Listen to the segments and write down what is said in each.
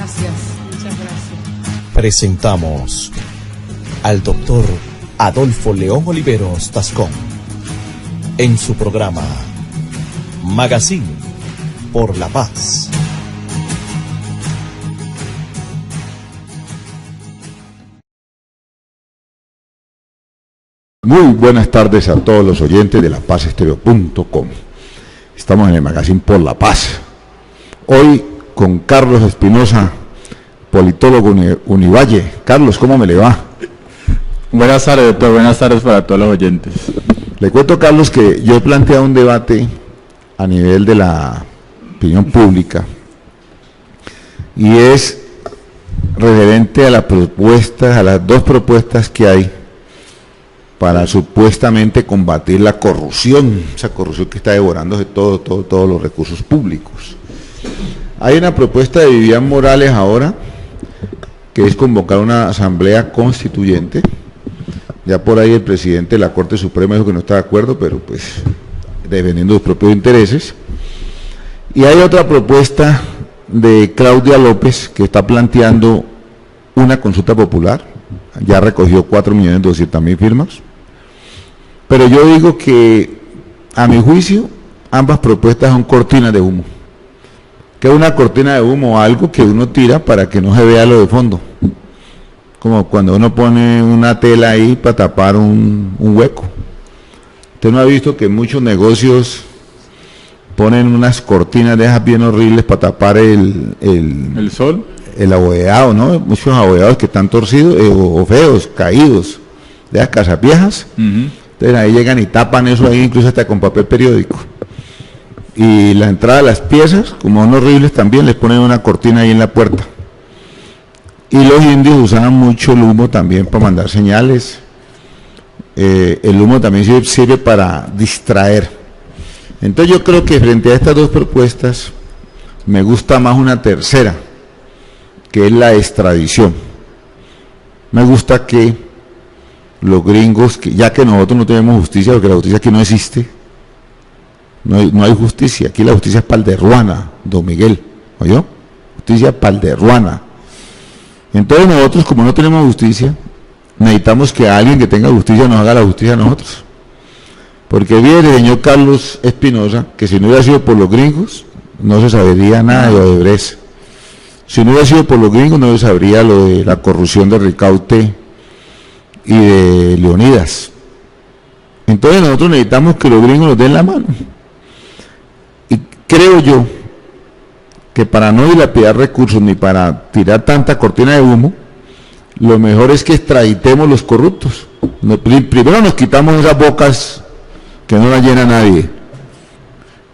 Gracias, muchas gracias. Presentamos al doctor Adolfo León Oliveros Tascón en su programa Magazine por la Paz. Muy buenas tardes a todos los oyentes de lapazestéreo.com. Estamos en el Magazine por la Paz. Hoy con Carlos Espinosa, politólogo Univalle. Carlos, ¿cómo me le va? Buenas tardes, doctor. Buenas tardes para todos los oyentes. Le cuento, Carlos, que yo he planteado un debate a nivel de la opinión pública y es referente a las propuestas, a las dos propuestas que hay para supuestamente combatir la corrupción, esa corrupción que está devorándose todos los recursos públicos. Hay una propuesta de Vivian Morales ahora, que es convocar una asamblea constituyente. Ya por ahí el presidente de la Corte Suprema dijo que no está de acuerdo, pero pues defendiendo sus propios intereses. Y hay otra propuesta de Claudia López, que está planteando una consulta popular. Ya recogió 4.200.000 firmas. Pero yo digo que, a mi juicio, ambas propuestas son cortinas de humo. ¿Qué es una cortina de humo? Algo que uno tira para que no se vea lo de fondo. Como cuando uno pone una tela ahí para tapar un hueco. Usted no ha visto que muchos negocios ponen unas cortinas de esas bien horribles para tapar el sol, el abovedado, ¿no? Muchos abovedados que están torcidos o feos, caídos, de las casas viejas. Entonces ahí llegan y tapan eso ahí, incluso hasta con papel periódico. Y la entrada de las piezas, como son horribles también, les ponen una cortina ahí en la puerta. Y los indios usaban mucho el humo también para mandar señales. El humo también sirve para distraer. Entonces yo creo que frente a estas dos propuestas, me gusta más una tercera, que es la extradición. Me gusta que los gringos, ya que nosotros no tenemos justicia, porque la justicia aquí no existe, no hay justicia, aquí la justicia es palderruana, don Miguel, ¿oyó? Justicia palderruana. Entonces nosotros, como no tenemos justicia, necesitamos que alguien que tenga justicia nos haga la justicia a nosotros. Porque viene el señor Carlos Espinosa, que si no hubiera sido por los gringos, no se sabría nada de Odebrecht. Si no hubiera sido por los gringos, no se sabría lo de la corrupción de Ricaute y de Leonidas. Entonces nosotros necesitamos que los gringos nos den la mano. Y creo yo que para no dilapidar recursos ni para tirar tanta cortina de humo, lo mejor es que extraditemos los corruptos. Primero nos quitamos esas bocas que no las llena nadie.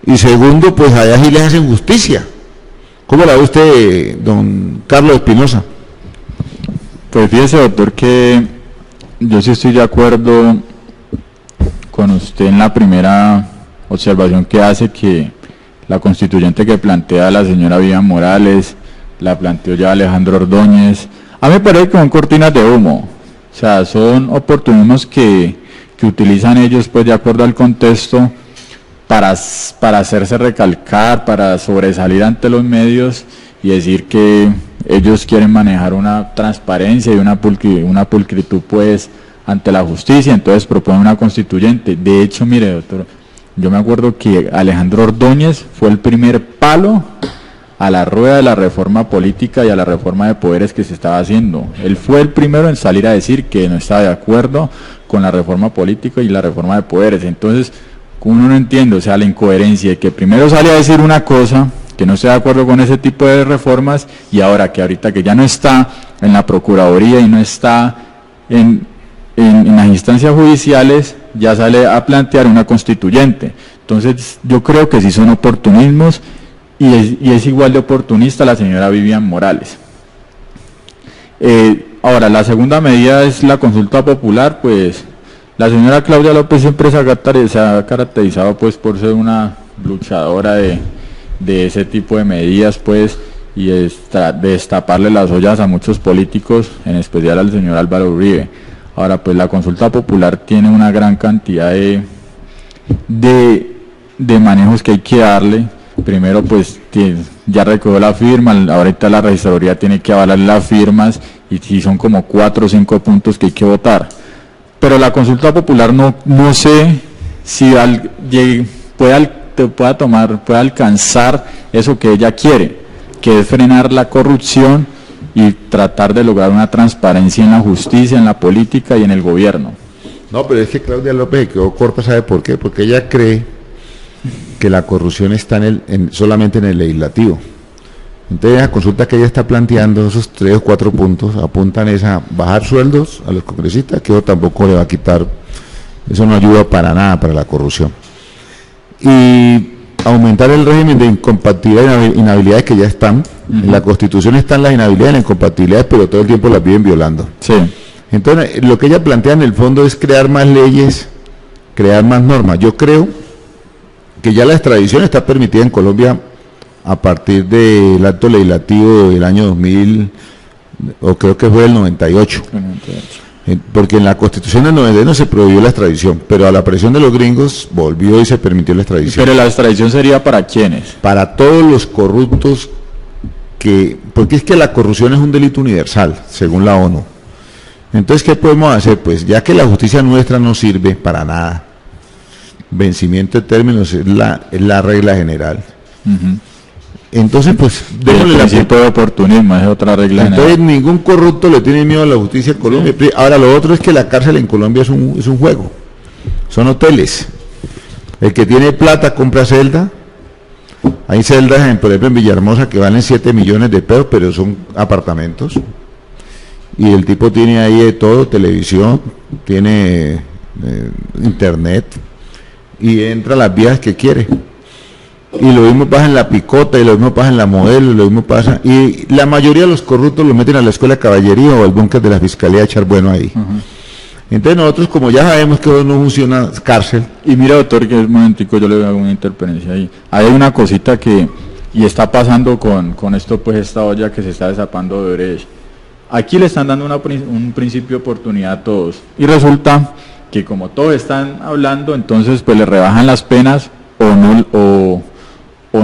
Y segundo, pues allá sí les hacen justicia. ¿Cómo la ve usted, don Carlos Espinosa? Pues fíjese, doctor, que yo sí estoy de acuerdo con usted en la primera observación que hace, que la constituyente que plantea la señora Vivian Morales, la planteó ya Alejandro Ordóñez, a mí me parece que son cortinas de humo, o sea, son oportunismos que utilizan ellos, pues de acuerdo al contexto, para hacerse recalcar, para sobresalir ante los medios y decir que ellos quieren manejar una transparencia y una pulcritud pues ante la justicia. Entonces proponen una constituyente. De hecho, mire, doctor, yo me acuerdo que Alejandro Ordóñez fue el primer palo a la rueda de la reforma política y a la reforma de poderes que se estaba haciendo. Él fue el primero en salir a decir que no estaba de acuerdo con la reforma política y la reforma de poderes. Entonces, uno no entiende, o sea, la incoherencia de que primero sale a decir una cosa, que no esté de acuerdo con ese tipo de reformas, y ahora que ahorita que ya no está en la Procuraduría y no está en las instancias judiciales, ya sale a plantear una constituyente. Entonces, yo creo que sí son oportunismos, y es igual de oportunista la señora Vivian Morales. Ahora, la segunda medida es la consulta popular. Pues la señora Claudia López siempre se ha caracterizado pues por ser una luchadora de ese tipo de medidas, pues, y de destaparle las ollas a muchos políticos, en especial al señor Álvaro Uribe. Ahora, pues la consulta popular tiene una gran cantidad de manejos que hay que darle. Primero, pues ya recogió la firma, ahorita la registraduría tiene que avalar las firmas y son como 4 o 5 puntos que hay que votar. Pero la consulta popular no sé si pueda alcanzar eso que ella quiere, que es frenar la corrupción y tratar de lograr una transparencia en la justicia, en la política y en el gobierno. No, pero es que Claudia López se quedó corta, ¿sabe por qué? Porque ella cree que la corrupción está solamente en el legislativo. Entonces la consulta que ella está planteando, esos 3 o 4 puntos, apuntan a bajar sueldos a los congresistas, que eso tampoco le va a quitar, eso no ayuda para nada para la corrupción. Y aumentar el régimen de incompatibilidad e inhabilidades que ya están. En la Constitución están las inhabilidades y las incompatibilidades, pero todo el tiempo las viven violando. Sí. Entonces, lo que ella plantea en el fondo es crear más leyes, crear más normas. Yo creo que ya la extradición está permitida en Colombia a partir del acto legislativo del año 2000, o creo que fue el 98. Porque en la Constitución del 91 se prohibió la extradición, pero a la presión de los gringos volvió y se permitió la extradición. ¿Pero la extradición sería para quiénes? Para todos los corruptos porque es que la corrupción es un delito universal, según la ONU. Entonces, ¿qué podemos hacer? Pues ya que la justicia nuestra no sirve para nada, vencimiento de términos es la regla general. Entonces, pues, démosle la principio de oportunismo, es otra regla entonces, general. Ningún corrupto le tiene miedo a la justicia en Colombia. Sí. Ahora, lo otro es que la cárcel en Colombia es un juego, son hoteles. El que tiene plata compra celda. Hay celdas, por ejemplo, en Villahermosa que valen 7 millones de pesos, pero son apartamentos. Y el tipo tiene ahí de todo, televisión, tiene internet, y entra a las vías que quiere. Y lo mismo pasa en la Picota, y lo mismo pasa en la Modelo, y lo mismo pasa. Y la mayoría de los corruptos los meten a la escuela de caballería o al búnker de la fiscalía a echar bueno ahí. Entonces nosotros, como ya sabemos que no funciona cárcel. Y mira, doctor, que es un momentico, yo le hago una interferencia ahí. Hay una cosita y está pasando con esto, pues esta olla que se está desapando de Brecht. Aquí le están dando un principio de oportunidad a todos. Y resulta que como todos están hablando, entonces pues le rebajan las penas o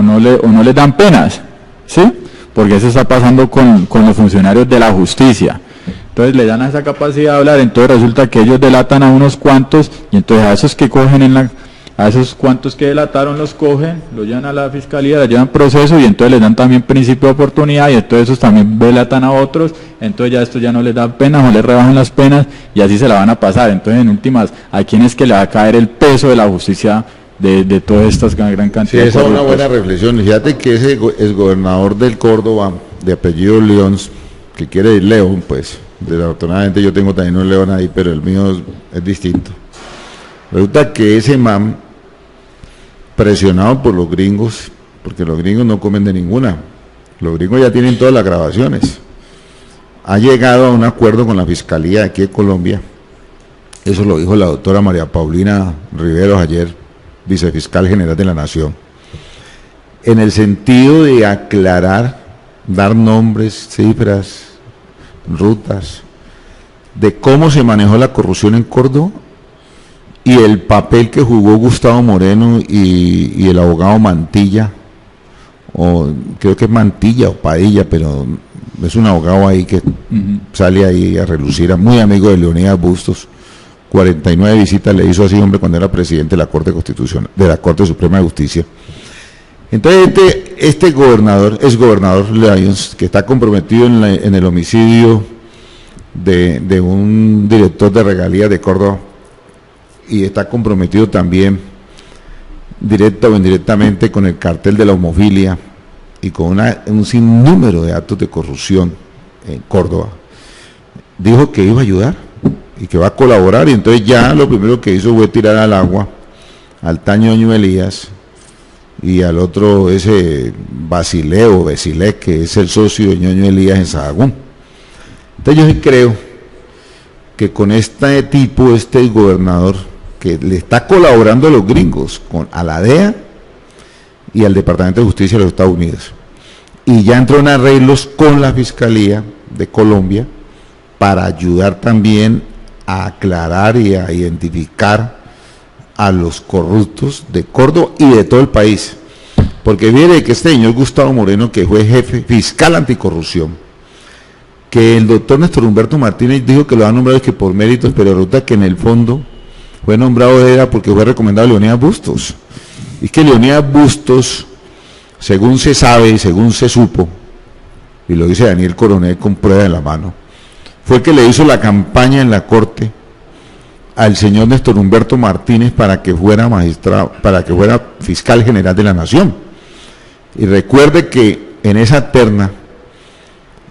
no le dan penas, ¿sí? Porque eso está pasando con los funcionarios de la justicia. Entonces le dan esa capacidad de hablar, entonces resulta que ellos delatan a unos cuantos, y entonces a esos que cogen a esos cuantos que delataron los cogen, los llevan a la fiscalía, les llevan proceso, y entonces les dan también principio de oportunidad, y entonces esos también delatan a otros, entonces ya esto ya no les dan penas, o les rebajan las penas, y así se la van a pasar. Entonces en últimas, ¿a quién es que le va a caer el peso de la justicia de todas estas gran cantidad de corruptos? Sí, esa es una buena reflexión. Fíjate que ese exgobernador del Córdoba, de apellido León, que quiere ir León, pues, desafortunadamente yo tengo también un león ahí, pero el mío es distinto. Resulta que ese man, presionado por los gringos, porque los gringos no comen de ninguna, los gringos ya tienen todas las grabaciones, ha llegado a un acuerdo con la Fiscalía aquí de Colombia. Eso lo dijo la doctora María Paulina Riveros ayer, vicefiscal general de la Nación, en el sentido de aclarar, dar nombres, cifras, rutas, de cómo se manejó la corrupción en Córdoba y el papel que jugó Gustavo Moreno y el abogado Mantilla, o creo que es Mantilla o Padilla, pero es un abogado ahí que sale ahí a relucir, muy amigo de Leonidas Bustos. 49 visitas le hizo así, hombre, cuando era presidente de la Corte Constitucional, de la Corte Suprema de Justicia. Entonces este gobernador, es gobernador Lyons, que está comprometido en el homicidio de un director de regalías de Córdoba, y está comprometido también directa o indirectamente con el cartel de la homofilia y con un sinnúmero de actos de corrupción en Córdoba. Dijo que iba a ayudar y que va a colaborar, y entonces ya lo primero que hizo fue tirar al agua al Tañoño Elías y al otro, ese Basilé, que es el socio de Ñoño Elías en Sahagún. Entonces yo sí creo que con este tipo, este gobernador, que le está colaborando a los gringos, a la DEA y al Departamento de Justicia de los Estados Unidos, y ya entró en arreglos con la Fiscalía de Colombia para ayudar también a aclarar y a identificar a los corruptos de Córdoba y de todo el país. Porque viene que este señor Gustavo Moreno, que fue jefe fiscal anticorrupción, que el doctor Néstor Humberto Martínez dijo que lo han nombrado es que por méritos, pero resulta que en el fondo fue nombrado era porque fue recomendado Leonidas Bustos. Y que Leonidas Bustos, según se sabe y según se supo, y lo dice Daniel Coronel con prueba en la mano, fue el que le hizo la campaña en la corte al señor Néstor Humberto Martínez para que fuera magistrado, para que fuera fiscal general de la nación. Y recuerde que en esa terna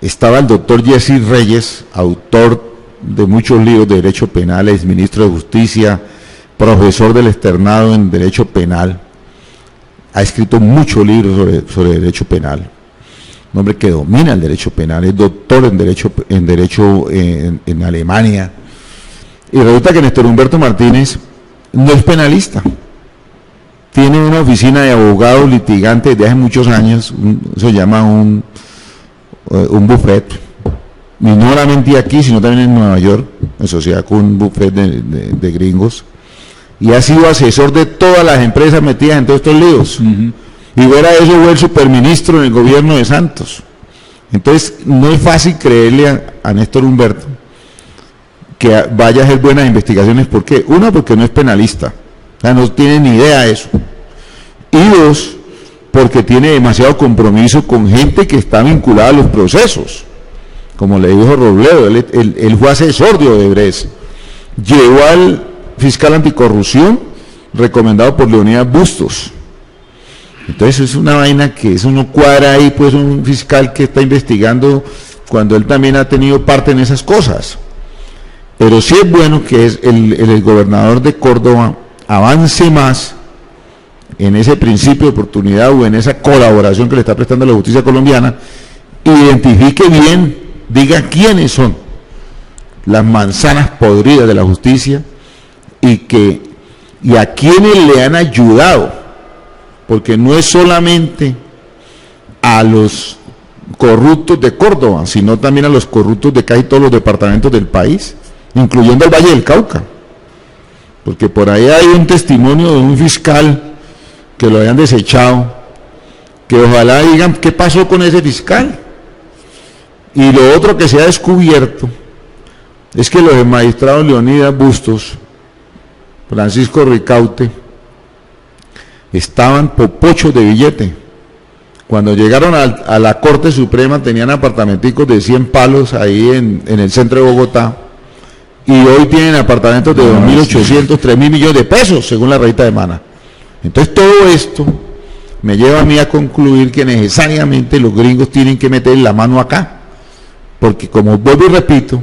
estaba el doctor Jesse Reyes, autor de muchos libros de derecho penal, ex ministro de Justicia, profesor del externado en derecho penal, ha escrito muchos libros sobre derecho penal, un hombre que domina el derecho penal, es doctor en derecho en Alemania, y resulta que Néstor Humberto Martínez no es penalista, tiene una oficina de abogado litigante desde hace muchos años, se llama un buffet, y no solamente aquí, sino también en Nueva York, en sociedad con un buffet de gringos, y ha sido asesor de todas las empresas metidas en todos estos líos. Y fuera de eso fue el superministro en el gobierno de Santos. Entonces, no es fácil creerle a Néstor Humberto que vaya a hacer buenas investigaciones. ¿Por qué? Uno, porque no es penalista, o sea, no tiene ni idea de eso. Y dos, porque tiene demasiado compromiso con gente que está vinculada a los procesos. Como le dijo Robledo, él fue asesor de Odebrecht, llevó al fiscal anticorrupción recomendado por Leonidas Bustos. Entonces es una vaina que eso no cuadra ahí, pues un fiscal que está investigando cuando él también ha tenido parte en esas cosas. Pero sí es bueno que el gobernador de Córdoba avance más en ese principio de oportunidad o en esa colaboración que le está prestando la justicia colombiana, identifique bien, diga quiénes son las manzanas podridas de la justicia y a quienes le han ayudado, porque no es solamente a los corruptos de Córdoba, sino también a los corruptos de casi todos los departamentos del país, incluyendo el Valle del Cauca, porque por ahí hay un testimonio de un fiscal que lo habían desechado, que ojalá digan qué pasó con ese fiscal. Y lo otro que se ha descubierto es que los magistrados Leonidas Bustos, Francisco Ricaute, estaban popochos de billete. Cuando llegaron a la Corte Suprema tenían apartamenticos de 100 palos ahí en el centro de Bogotá, y hoy tienen apartamentos de 2.800, 3.000 millones de pesos, según la revista de Mana. Entonces todo esto me lleva a mí a concluir que necesariamente los gringos tienen que meter la mano acá, porque como vuelvo y repito,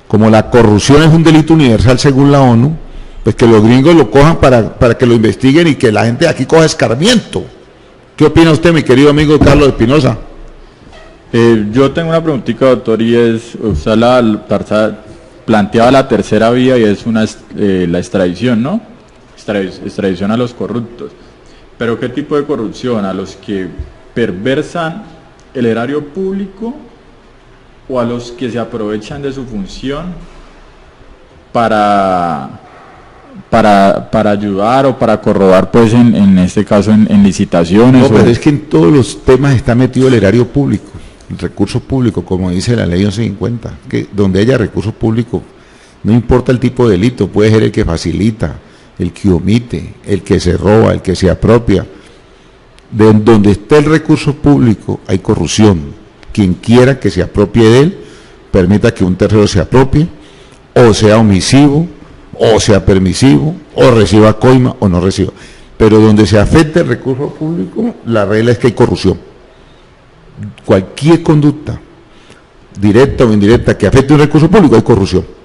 como la corrupción es un delito universal según la ONU, pues que los gringos lo cojan para que lo investiguen y que la gente de aquí coja escarmiento. ¿Qué opina usted, mi querido amigo Carlos Espinosa? Yo tengo una preguntita, doctor, y es, usted planteaba la tercera vía y es la extradición, ¿no? Extradición a los corruptos. ¿Pero qué tipo de corrupción? ¿A los que perversan el erario público o a los que se aprovechan de su función para ayudar o para corrobar, pues en este caso en licitaciones? No, pero es que en todos los temas está metido el erario público, el recurso público, como dice la ley 1150, que donde haya recurso público, no importa el tipo de delito, puede ser el que facilita, el que omite, el que se roba, el que se apropia. De donde esté el recurso público hay corrupción. Quien quiera que se apropie de él, permita que un tercero se apropie, o sea omisivo, o sea permisivo, o reciba coima o no reciba. Pero donde se afecte el recurso público, la regla es que hay corrupción. Cualquier conducta, directa o indirecta, que afecte un recurso público, hay corrupción.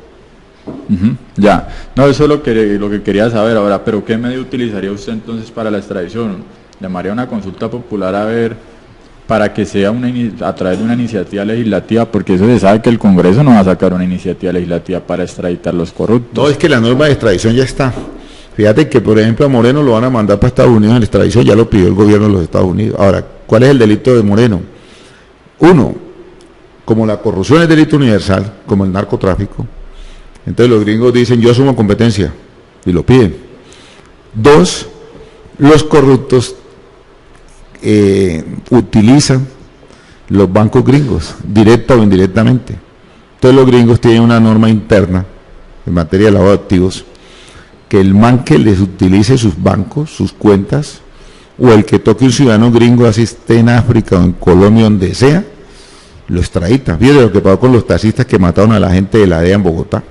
Ya, no, eso es lo que quería saber ahora, pero ¿qué medio utilizaría usted entonces para la extradición? ¿Llamaría una consulta popular a ver, para que sea a través de una iniciativa legislativa? Porque eso se sabe que el Congreso no va a sacar una iniciativa legislativa para extraditar los corruptos. No, es que la norma de extradición ya está. Fíjate que, por ejemplo, a Moreno lo van a mandar para Estados Unidos en la extradición, ya lo pidió el gobierno de los Estados Unidos. Ahora, ¿cuál es el delito de Moreno? Uno, como la corrupción es delito universal, como el narcotráfico, entonces los gringos dicen, yo asumo competencia, y lo piden. Dos, los corruptos utilizan los bancos gringos, directa o indirectamente. Entonces los gringos tienen una norma interna en materia de lavado de activos, que el man que les utilice sus bancos, sus cuentas, o el que toque un ciudadano gringo, así esté en África o en Colombia, donde sea, lo extradita. Fíjate lo que pasó con los taxistas que mataron a la gente de la DEA en Bogotá,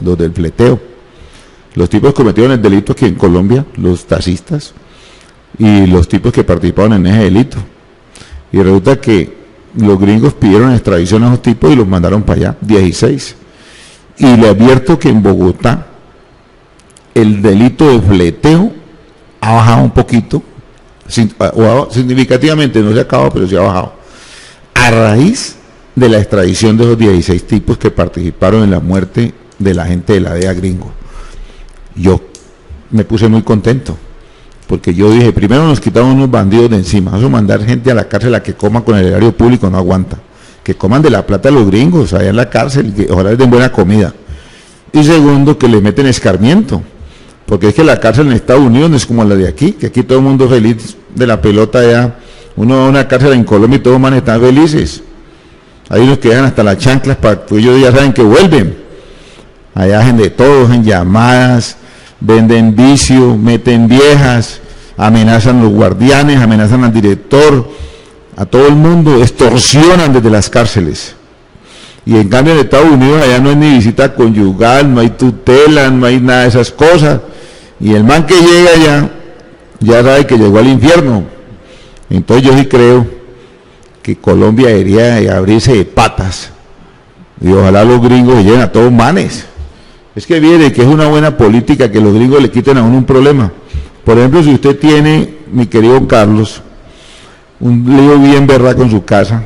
los del fleteo. Los tipos cometieron el delito aquí en Colombia, los taxistas, y los tipos que participaron en ese delito. Y resulta que los gringos pidieron extradición a esos tipos y los mandaron para allá, 16. Y le advierto que en Bogotá el delito de fleteo ha bajado un poquito, significativamente, no se ha acabado, pero sí ha bajado, a raíz de la extradición de esos 16 tipos que participaron en la muerte de la gente de la DEA gringo. Yo me puse muy contento, porque yo dije, primero nos quitamos unos bandidos de encima, eso mandar gente a la cárcel a que coma con el erario público no aguanta, que coman de la plata de los gringos allá en la cárcel, que ojalá les den buena comida. Y segundo, que le meten escarmiento, porque es que la cárcel en Estados Unidos no es como la de aquí, que aquí todo el mundo feliz de la pelota allá, uno va a una cárcel en Colombia y todos los manes están felices, hay unos que dejan hasta las chanclas, pues ellos ya saben que vuelven, allá hacen de todo, hacen llamadas, venden vicio, meten viejas, amenazan a los guardianes, amenazan al director, a todo el mundo, extorsionan desde las cárceles. Y en cambio en Estados Unidos allá no hay ni visita conyugal, no hay tutela, no hay nada de esas cosas. Y el man que llega allá, ya sabe que llegó al infierno. Entonces yo sí creo que Colombia debería abrirse de patas. Y ojalá los gringos lleguen a todos manes. Es que viene que es una buena política que los gringos le quiten a uno un problema. Por ejemplo, si usted tiene, mi querido Carlos, un lío bien berraco en su casa,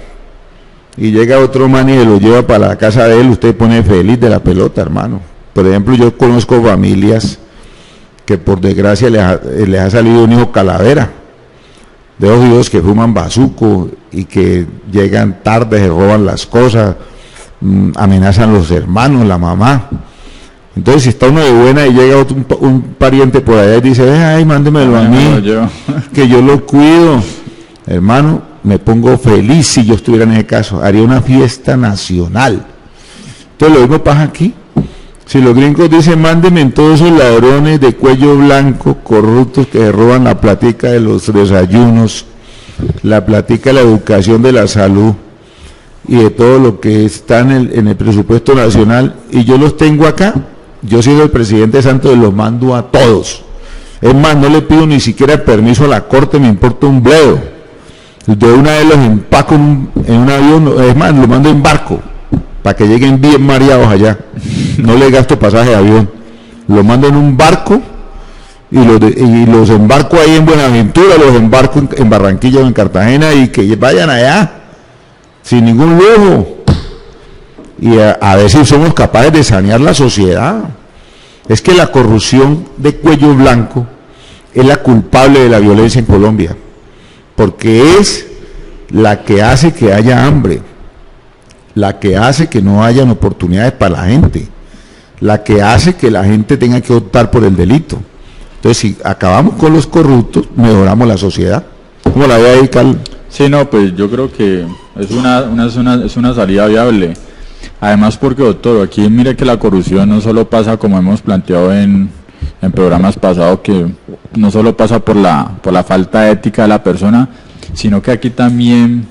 y llega otro man y lo lleva para la casa de él, usted pone feliz de la pelota, hermano. Por ejemplo, yo conozco familias que por desgracia les ha salido un hijo calavera, de esos hijos que fuman bazuco y que llegan tarde, se roban las cosas, amenazan a los hermanos, la mamá. Entonces, si está uno de buena y llega un pariente por allá y dice, ay, mándemelo a mí, que yo lo cuido, hermano, me pongo feliz si yo estuviera en ese caso, haría una fiesta nacional. Entonces, lo mismo pasa aquí. Si los gringos dicen, mándenme en todos esos ladrones de cuello blanco, corruptos que se roban la platica de los desayunos, la platica de la educación, de la salud y de todo lo que está en el presupuesto nacional, y yo los tengo acá, yo siendo el presidente santo los mando a todos. Es más, no le pido ni siquiera permiso a la corte, me importa un bledo. De una vez los empaco en un avión, es más, los mando en barco, para que lleguen bien mareados allá. No les gasto pasaje de avión. Los mando en un barco y los embarco ahí en Buenaventura, los embarco en Barranquilla o en Cartagena, y que vayan allá, sin ningún lujo. Y a ver si somos capaces de sanear la sociedad. Es que la corrupción de cuello blanco es la culpable de la violencia en Colombia, porque es la que hace que haya hambre, la que hace que no hayan oportunidades para la gente, la que hace que la gente tenga que optar por el delito. Entonces, si acabamos con los corruptos, mejoramos la sociedad. ¿Cómo la ve ahí, Carlos? Sí, no, pues yo creo que es una salida viable. Además, porque, doctor, aquí mire que la corrupción no solo pasa, como hemos planteado en programas pasados, que no solo pasa por la falta de ética de la persona, sino que aquí también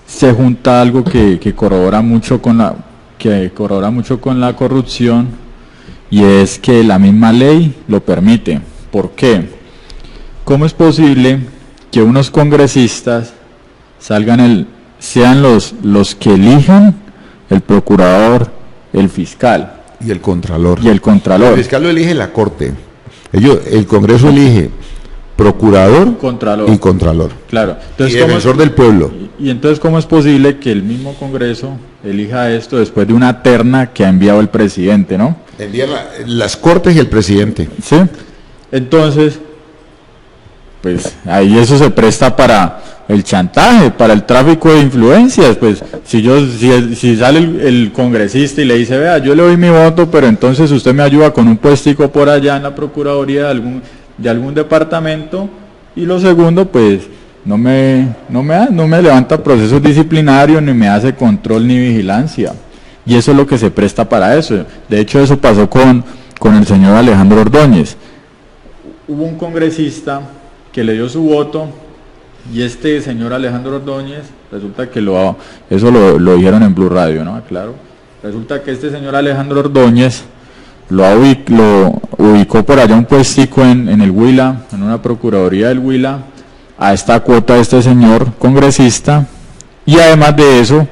se junta algo que corrobora mucho con la corrupción, y es que la misma ley lo permite. ¿Por qué? ¿Cómo es posible que unos congresistas sean los que elijan el procurador, el fiscal y el contralor? El fiscal lo elige la corte. El Congreso elige procurador y contralor. Claro. Entonces, y defensor del pueblo. Y entonces, ¿cómo es posible que el mismo Congreso elija esto después de una terna que ha enviado el presidente, no? Envía las cortes y el presidente. Sí. Entonces, pues ahí eso se presta para el chantaje, para el tráfico de influencias. Pues si sale el congresista y le dice, vea, yo le doy mi voto, pero entonces usted me ayuda con un puestico por allá en la procuraduría de algún departamento, y lo segundo, pues no me levanta procesos disciplinarios, ni me hace control ni vigilancia. Y eso es lo que se presta para eso. De hecho, eso pasó con el señor Alejandro Ordóñez. Hubo un congresista que le dio su voto, y este señor Alejandro Ordóñez, resulta que eso lo dijeron en Blue Radio, ¿no? Claro. Resulta que este señor Alejandro Ordóñez lo ubicó por allá un puestico en el Huila, en una procuraduría del Huila, a esta cuota de este señor congresista, y además de eso,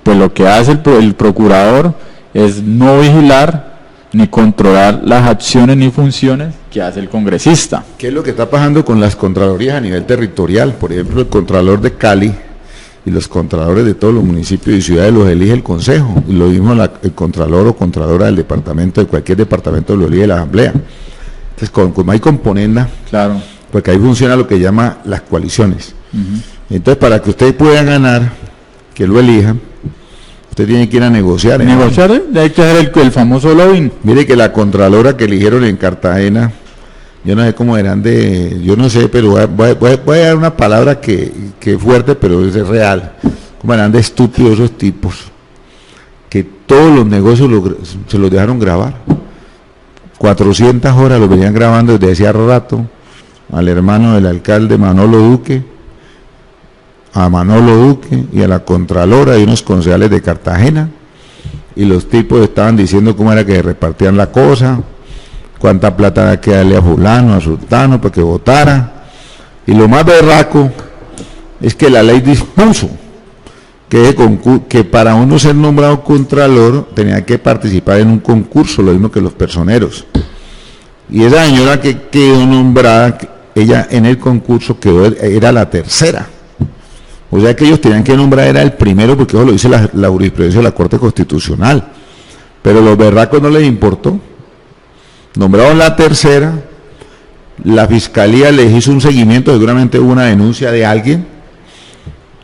pues lo que hace el procurador es no vigilar ni controlar las acciones ni funciones que hace el congresista. ¿Qué es lo que está pasando con las contralorías a nivel territorial? Por ejemplo, el Contralor de Cali y los contralores de todos los municipios y ciudades los elige el Consejo, y lo mismo el Contralor o Contralora del departamento, de cualquier departamento, lo elige la Asamblea. Entonces, como hay componenda, claro, porque ahí funciona lo que llama las coaliciones. Entonces, para que ustedes puedan ganar, que lo elijan, usted tiene que ir a negociar. Negociar, hay que hacer el famoso lobbying. Mire que la Contralora que eligieron en Cartagena, yo no sé cómo eran yo no sé, pero voy a dar una palabra que es fuerte, pero es real. Cómo eran de estúpidos esos tipos, que todos los negocios se los dejaron grabar. 400 horas lo venían grabando desde hacía rato, al hermano del alcalde Manolo Duque, a Manolo Duque y a la Contralora y unos concejales de Cartagena, y los tipos estaban diciendo cómo era que se repartían la cosa, cuánta plata había que darle a fulano, a sultano para que votara. Y lo más berraco es que la ley dispuso que para uno ser nombrado contralor tenía que participar en un concurso, lo mismo que los personeros. Y esa señora que quedó nombrada, ella en el concurso era la tercera. O sea que ellos tenían que nombrar era el primero, porque eso lo dice la jurisprudencia de la Corte Constitucional. Pero los berracos no les importó. Nombraron la tercera, la fiscalía les hizo un seguimiento, seguramente hubo una denuncia de alguien,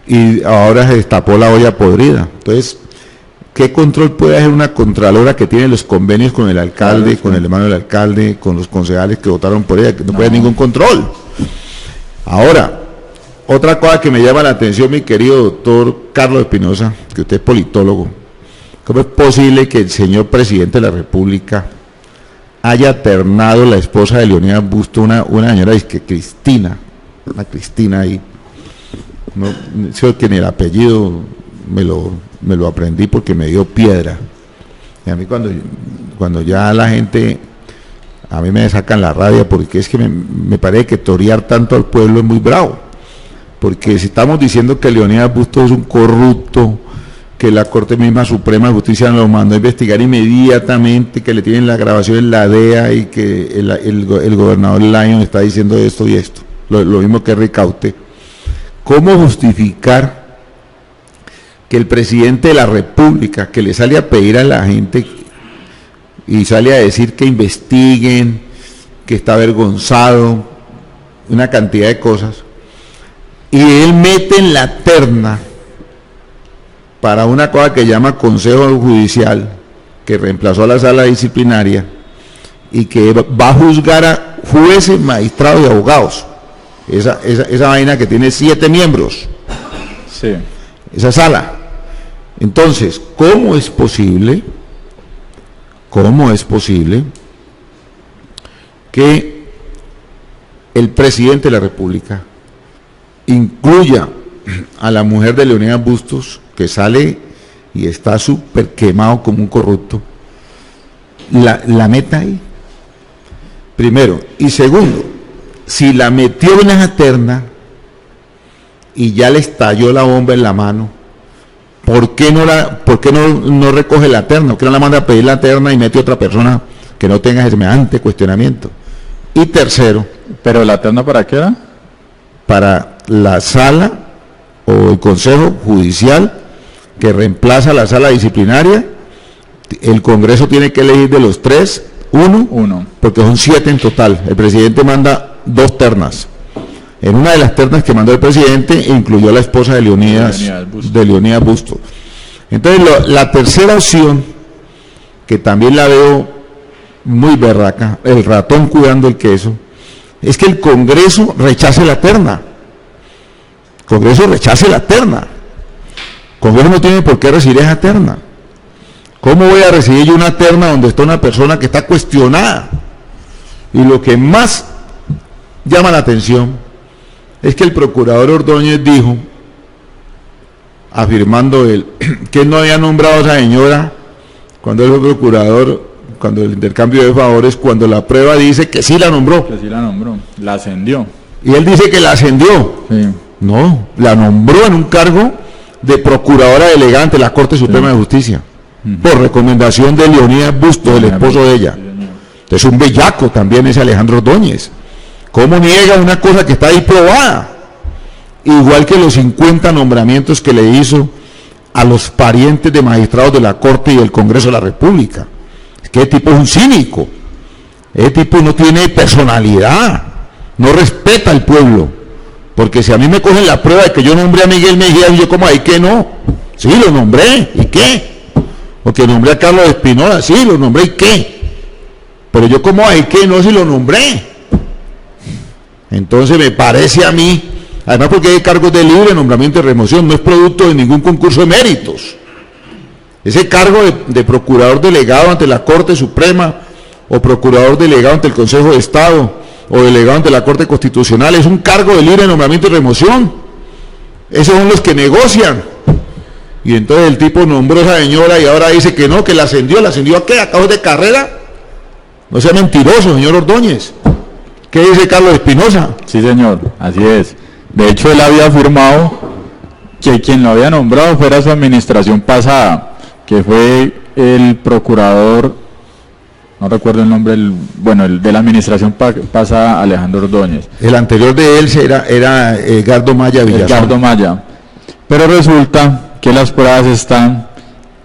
y ahora se destapó la olla podrida. Entonces, ¿qué control puede hacer una contralora que tiene los convenios con el alcalde, claro, con el hermano del alcalde, con los concejales que votaron por ella? Que no puede haber ningún control. Ahora, otra cosa que me llama la atención, mi querido doctor Carlos Espinosa, que usted es politólogo, ¿cómo es posible que el señor presidente de la República haya ternado la esposa de Leonidas Bustos, una señora, es que Cristina, una Cristina ahí, no sé que ni el apellido me lo aprendí porque me dio piedra, y a mí cuando ya la gente, a mí me sacan la rabia, porque es que me parece que torear tanto al pueblo es muy bravo, porque si estamos diciendo que Leonidas Bustos es un corrupto, que la Corte misma Suprema de Justicia lo mandó a investigar inmediatamente, que le tienen la grabación en la DEA, y que el gobernador Lyon está diciendo esto y esto, lo mismo que Ricaute. ¿Cómo justificar que el presidente de la República, que le sale a pedir a la gente y sale a decir que investiguen, que está avergonzado, una cantidad de cosas, y él mete en la terna para una cosa que llama Consejo Judicial, que reemplazó a la sala disciplinaria, y que va a juzgar a jueces, magistrados y abogados, esa vaina que tiene 7 miembros, sí, esa sala? Entonces, ¿cómo es posible que el presidente de la República incluya a la mujer de Leonidas Bustos, que sale y está súper quemado como un corrupto, la meta ahí? Primero. Y segundo, si la metió en esa terna y ya le estalló la bomba en la mano, ¿por qué no recoge la terna? ¿Por qué no la manda a pedir la terna y mete otra persona que no tenga semejante cuestionamiento? Y tercero. ¿Pero la terna para qué era? Para la sala o el Consejo Judicial que reemplaza la sala disciplinaria. El Congreso tiene que elegir de los 3, uno, porque son 7 en total. El presidente manda 2 ternas. En una de las ternas que mandó el presidente incluyó a la esposa de Leonidas Bustos. Entonces la tercera opción, que también la veo muy berraca, el ratón cuidando el queso, es que el Congreso rechace la terna. Congreso rechace la terna. Congreso no tiene por qué recibir esa terna. ¿Cómo voy a recibir yo una terna donde está una persona que está cuestionada? Y lo que más llama la atención es que el procurador Ordóñez dijo, afirmando él, que él no había nombrado a esa señora cuando él fue procurador, cuando el intercambio de favores, cuando la prueba dice que sí la nombró. Que sí la nombró, la ascendió. Y él dice que la ascendió. Sí. No, la nombró en un cargo de procuradora delegada ante la Corte Suprema de Justicia, por recomendación de Leonidas Bustos, el esposo de ella. Es un bellaco también ese Alejandro Ordóñez. ¿Cómo niega una cosa que está ahí probada? Igual que los 50 nombramientos que le hizo a los parientes de magistrados de la Corte y del Congreso de la República. Es que el tipo es un cínico. El tipo no tiene personalidad, no respeta al pueblo. Porque si a mí me cogen la prueba de que yo nombré a Miguel Mejía, yo como ahí que no. Sí, lo nombré, ¿y qué? O que nombré a Carlos Espinosa, sí, lo nombré, ¿y qué? Pero yo como ahí que no, si lo nombré. Entonces me parece a mí, además porque hay cargos de libre nombramiento y remoción, no es producto de ningún concurso de méritos. Ese cargo de procurador delegado ante la Corte Suprema, o procurador delegado ante el Consejo de Estado, o delegado ante la Corte Constitucional, es un cargo de libre nombramiento y remoción. Esos son los que negocian. Y entonces el tipo nombró a esa señora y ahora dice que no, que la ascendió ¿a qué? ¿A cabo de carrera? No sea mentiroso, señor Ordóñez. ¿Qué dice Carlos Espinosa? Sí, señor, así es. De hecho, él había afirmado que quien lo había nombrado fuera su administración pasada, que fue el procurador, no recuerdo el nombre, el de la administración pasada, Alejandro Ordóñez. El anterior de él era Edgardo Maya Villazón. Edgardo Maya. Pero resulta que las pruebas están,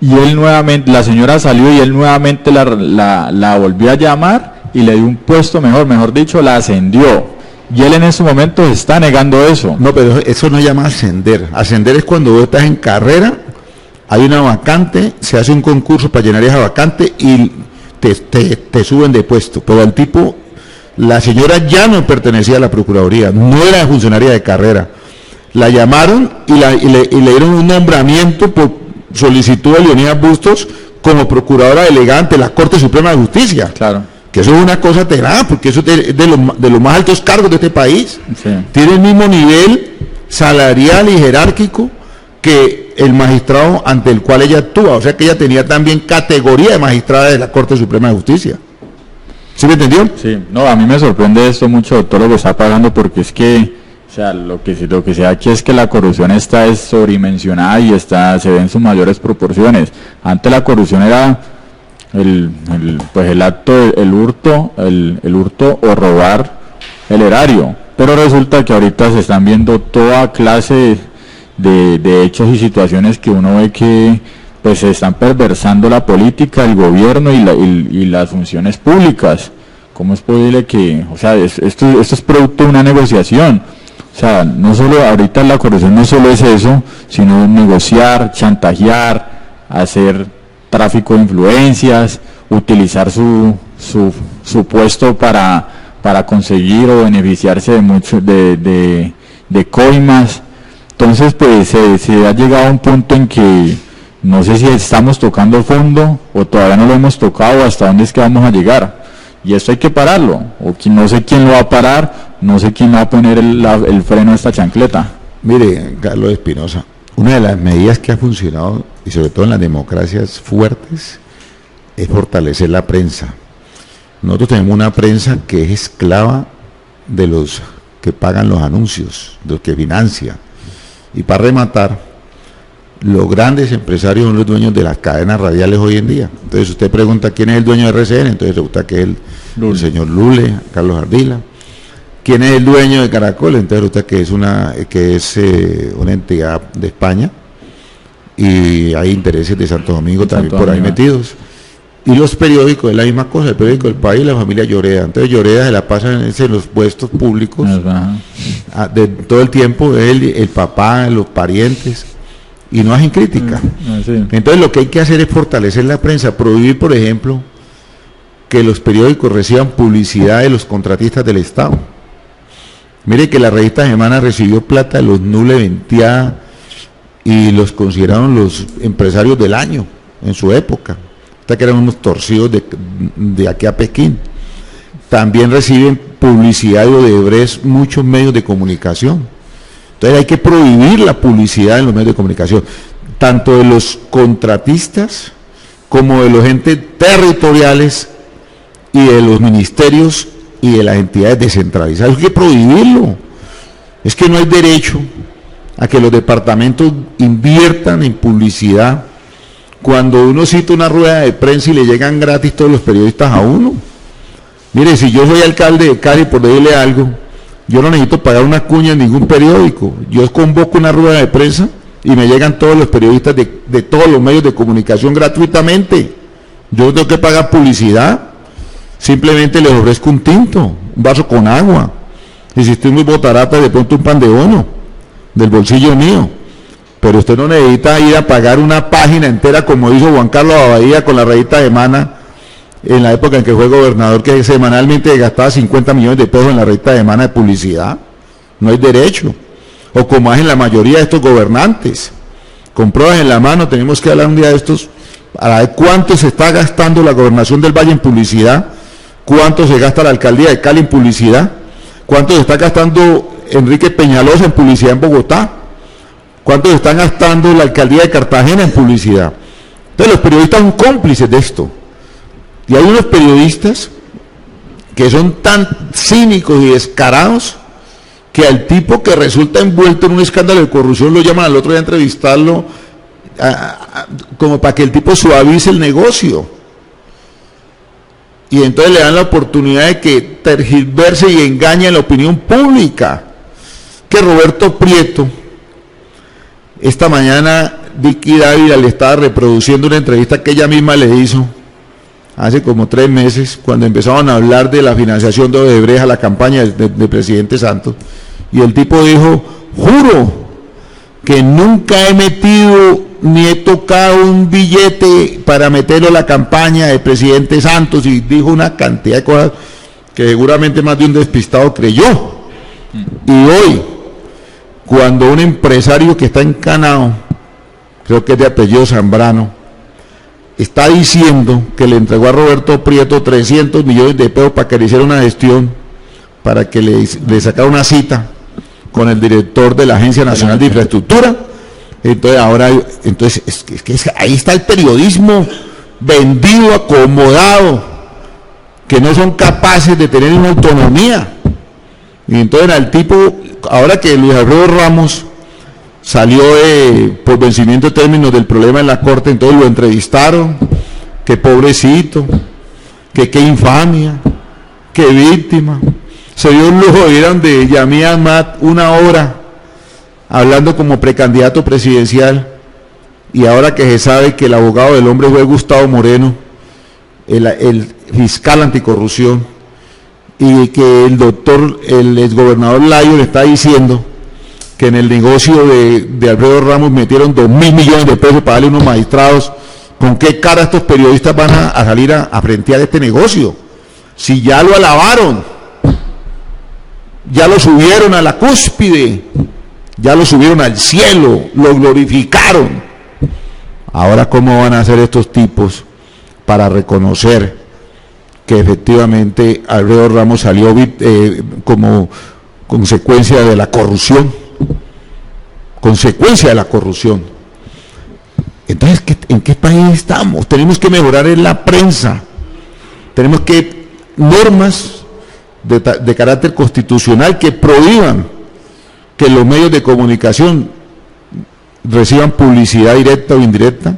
y él nuevamente, la señora salió y él nuevamente la volvió a llamar y le dio un puesto mejor dicho, la ascendió. Y él en ese momento está negando eso. No, pero eso no llama ascender. Ascender es cuando vos estás en carrera, hay una vacante, se hace un concurso para llenar esa vacante y te suben de puesto. Pero el tipo, la señora ya no pertenecía a la Procuraduría, no era funcionaria de carrera. La llamaron y le dieron un nombramiento por solicitud de Leonidas Bustos como procuradora delegada ante la Corte Suprema de Justicia. Claro. Que eso es una cosa terrible, porque eso es de los más altos cargos de este país. Sí. Tiene el mismo nivel salarial y jerárquico que el magistrado ante el cual ella actúa. O sea que ella tenía también categoría de magistrada de la Corte Suprema de Justicia. ¿Sí me entendió? Sí, no, a mí me sorprende esto mucho, doctor, lo que está pagando, porque es que, o sea, lo que se da aquí es que la corrupción está sobredimensionada y se ve en sus mayores proporciones. Antes la corrupción era el hurto o robar el erario, pero resulta que ahorita se están viendo toda clase de hechos y situaciones que uno ve que pues se están perversando la política, el gobierno y las funciones públicas. ¿Cómo es posible que, o sea, esto es producto de una negociación? O sea, no solo ahorita la corrupción no solo es eso, sino negociar, chantajear, hacer tráfico de influencias, utilizar su puesto para conseguir o beneficiarse de coimas. Entonces, pues se ha llegado a un punto en que no sé si estamos tocando fondo o todavía no lo hemos tocado, hasta dónde es que vamos a llegar. Y esto hay que pararlo, o no sé quién lo va a parar, no sé quién va a poner el freno a esta chancleta. Mire, Carlos Espinosa, una de las medidas que ha funcionado, y sobre todo en las democracias fuertes, es fortalecer la prensa. Nosotros tenemos una prensa que es esclava de los que pagan los anuncios, de los que financia. Y para rematar, los grandes empresarios son los dueños de las cadenas radiales hoy en día. Entonces usted pregunta quién es el dueño de RCN, entonces resulta que es el señor Lule, Carlos Ardila. ¿Quién es el dueño de Caracol? Entonces resulta que es una entidad de España y hay intereses de Santo Domingo también por ahí metidos. Y los periódicos es la misma cosa, el periódico El País y la familia Lloreda. Entonces Lloreda se la pasa en los puestos públicos de todo el tiempo, él, el papá, los parientes, y no hacen crítica. Sí. Entonces lo que hay que hacer es fortalecer la prensa, prohibir, por ejemplo, que los periódicos reciban publicidad de los contratistas del Estado. Mire que la revista Semana recibió plata de los Nule Venteada y los consideraron los empresarios del año en su época. Hasta que eran unos torcidos de aquí a Pekín. También reciben publicidad de Odebrecht muchos medios de comunicación. Entonces hay que prohibir la publicidad en los medios de comunicación, tanto de los contratistas como de los entes territoriales y de los ministerios y de las entidades descentralizadas. Hay que prohibirlo. Es que no hay derecho a que los departamentos inviertan en publicidad cuando uno cita una rueda de prensa y le llegan gratis todos los periodistas a uno. Mire, si yo soy alcalde de Cali, por decirle algo, yo no necesito pagar una cuña en ningún periódico. Yo convoco una rueda de prensa y me llegan todos los periodistas de todos los medios de comunicación gratuitamente. Yo no tengo que pagar publicidad. Simplemente les ofrezco un tinto, un vaso con agua. Y si estoy muy botarata, de pronto un pan de bono del bolsillo mío. Pero usted no necesita ir a pagar una página entera como hizo Juan Carlos Abadía con la revista Semana en la época en que fue gobernador, que semanalmente gastaba 50 millones de pesos en la revista Semana de publicidad. No hay derecho. O como hacen la mayoría de estos gobernantes. Con pruebas en la mano, tenemos que hablar un día de estos, a ver cuánto se está gastando la gobernación del Valle en publicidad, cuánto se gasta la alcaldía de Cali en publicidad, cuánto se está gastando Enrique Peñalosa en publicidad en Bogotá, cuánto se están gastando la alcaldía de Cartagena en publicidad. Entonces los periodistas son cómplices de esto. Y hay unos periodistas que son tan cínicos y descarados que al tipo que resulta envuelto en un escándalo de corrupción lo llaman al otro día a entrevistarlo como para que el tipo suavice el negocio. Y entonces le dan la oportunidad de que tergiverse y engañe a la opinión pública. Que Roberto Prieto, esta mañana Vicky Dávila le estaba reproduciendo una entrevista que ella misma le hizo hace como 3 meses, cuando empezaban a hablar de la financiación de Odebrecht a la campaña del presidente Santos, y el tipo dijo: juro que nunca he metido ni he tocado un billete para meterlo a la campaña del presidente Santos, y dijo una cantidad de cosas que seguramente más de un despistado creyó. Y hoy, cuando un empresario que está encanado, creo que es de apellido Zambrano, está diciendo que le entregó a Roberto Prieto 300 millones de pesos para que le hiciera una gestión, para que le sacara una cita con el director de la Agencia Nacional de Infraestructura. Entonces ahora, ahí está el periodismo vendido, acomodado, que no son capaces de tener una autonomía. Y entonces al tipo, ahora que Luis Alfredo Ramos salió por vencimiento de términos del problema en la corte, entonces lo entrevistaron, que pobrecito, que qué infamia, qué víctima. Se dio un lujo de ir donde Yamí Ahmad 1 hora hablando como precandidato presidencial, y ahora que se sabe que el abogado del hombre fue Gustavo Moreno, el fiscal anticorrupción, y que el exgobernador Layo le está diciendo que en el negocio de Alfredo Ramos metieron 2.000 millones de pesos para darle unos magistrados. ¿Con qué cara estos periodistas van a salir a frentear este negocio? Si ya lo alabaron, ya lo subieron a la cúspide, ya lo subieron al cielo, lo glorificaron. Ahora, ¿cómo van a hacer estos tipos para reconocer que efectivamente Alfredo Ramos salió como consecuencia de la corrupción? Consecuencia de la corrupción. Entonces, ¿en qué país estamos? Tenemos que mejorar en la prensa. Tenemos que normas de carácter constitucional que prohíban que los medios de comunicación reciban publicidad directa o indirecta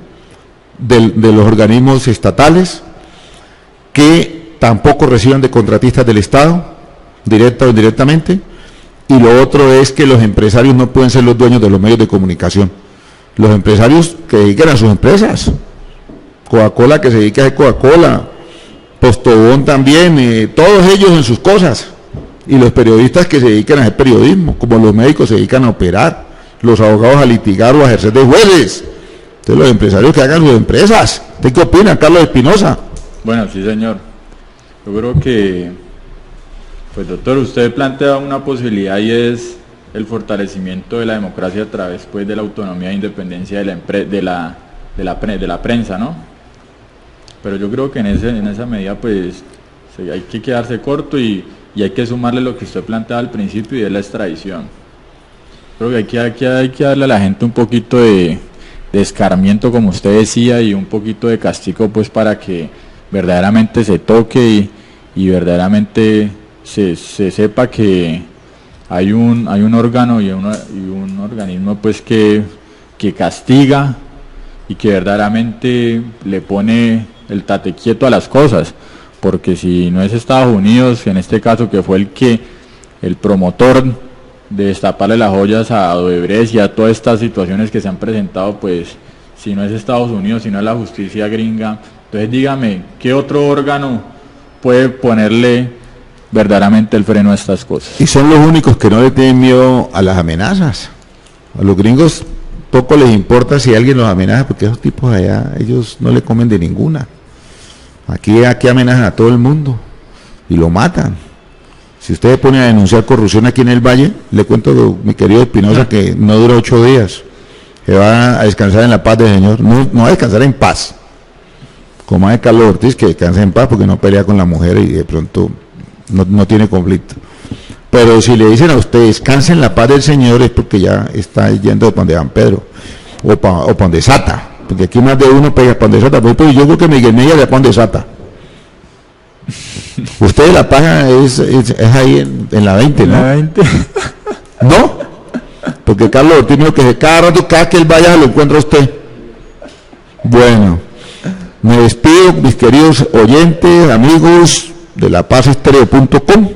de los organismos estatales, que tampoco reciban de contratistas del Estado, directa o indirectamente. Y lo otro es que los empresarios no pueden ser los dueños de los medios de comunicación. Los empresarios que dediquen a sus empresas, Coca-Cola que se dedique a hacer Coca-Cola, Postobón también, todos ellos en sus cosas, y los periodistas que se dediquen a hacer periodismo, como los médicos se dedican a operar, los abogados a litigar o a ejercer de jueces. Entonces los empresarios que hagan sus empresas. ¿Usted qué opina, Carlos Espinosa? Bueno, sí señor, yo creo que Pues doctor, usted plantea una posibilidad y es el fortalecimiento de la democracia a través pues de la autonomía e independencia de la prensa, ¿no? Pero yo creo que en esa medida pues hay que quedarse corto y hay que sumarle lo que usted planteaba al principio y es la extradición. Creo que hay que darle a la gente un poquito de escarmiento, como usted decía, y un poquito de castigo pues para que verdaderamente se toque y verdaderamente se sepa que hay un órgano y un organismo pues que castiga y que verdaderamente le pone el tate quieto a las cosas, porque si no es Estados Unidos, en este caso que fue el promotor de destaparle las joyas a Odebrecht y a todas estas situaciones que se han presentado, pues si no es Estados Unidos, si no es la justicia gringa, entonces dígame, ¿qué otro órgano puede ponerle verdaderamente el freno a estas cosas? Y son los únicos que no le tienen miedo a las amenazas. A los gringos poco les importa si alguien los amenaza, porque esos tipos allá, ellos no le comen de ninguna. Aquí amenazan a todo el mundo y lo matan. Si usted se pone a denunciar corrupción aquí en el Valle, le cuento, mi querido Espinosa, que no dura 8 días. Se va a descansar en la paz del Señor. No va a descansar en paz. Como es Carlos Ortiz, que descansa en paz porque no pelea con la mujer y de pronto no tiene conflicto. Pero si le dicen a usted, descanse en la paz del Señor, es porque ya está yendo para donde San Pedro. O para donde Sata. Porque aquí más de uno pega para donde Sata. Pero yo creo que Miguel Mella le pone Sata. Usted la paga es ahí en la 20, ¿no? La 20. ¿No? Porque Carlos Ortiz dijo que cada que él vaya lo encuentra usted. Bueno, me despido, mis queridos oyentes, amigos de lapazestereo.com,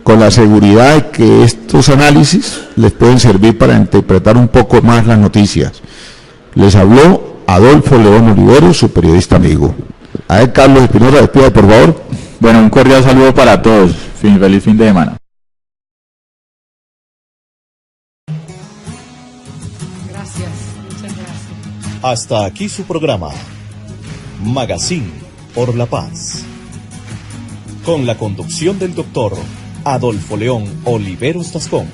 con la seguridad de que estos análisis les pueden servir para interpretar un poco más las noticias. Les habló Adolfo León Oliveros, su periodista amigo. A ver, Carlos Espinosa, despida, por favor. Bueno, un cordial saludo para todos. Feliz fin de semana. Gracias, muchas gracias. Hasta aquí su programa, Magazine por la Paz, con la conducción del doctor Adolfo León Oliveros Tascón.